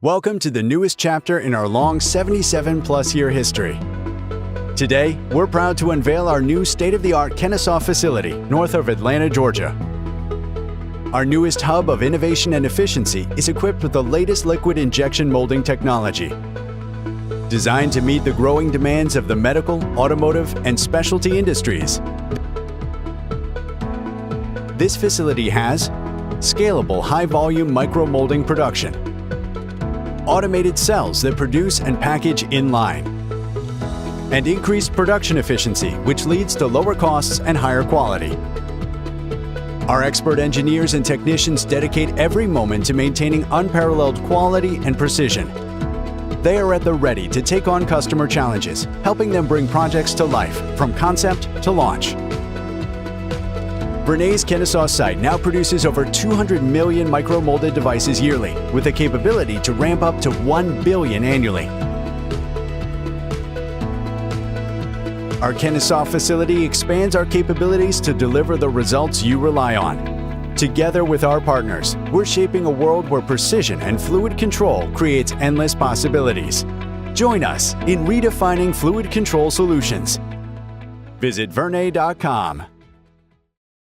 Welcome to the newest chapter in our long 77-plus year history. Today, we're proud to unveil our new state-of-the-art Kennesaw facility north of Atlanta, Georgia. Our newest hub of innovation and efficiency is equipped with the latest liquid injection molding technology. Designed to meet the growing demands of the medical, automotive, and specialty industries, this facility has scalable high-volume micro-molding production, automated cells that produce and package in line, and increased production efficiency, which leads to lower costs and higher quality. Our expert engineers and technicians dedicate every moment to maintaining unparalleled quality and precision. They are at the ready to take on customer challenges, helping them bring projects to life from concept to launch. Vernay's Kennesaw site now produces over 200 million micro-molded devices yearly, with the capability to ramp up to 1 billion annually. Our Kennesaw facility expands our capabilities to deliver the results you rely on. Together with our partners, we're shaping a world where precision and fluid control creates endless possibilities. Join us in redefining fluid control solutions. Visit Vernay.com.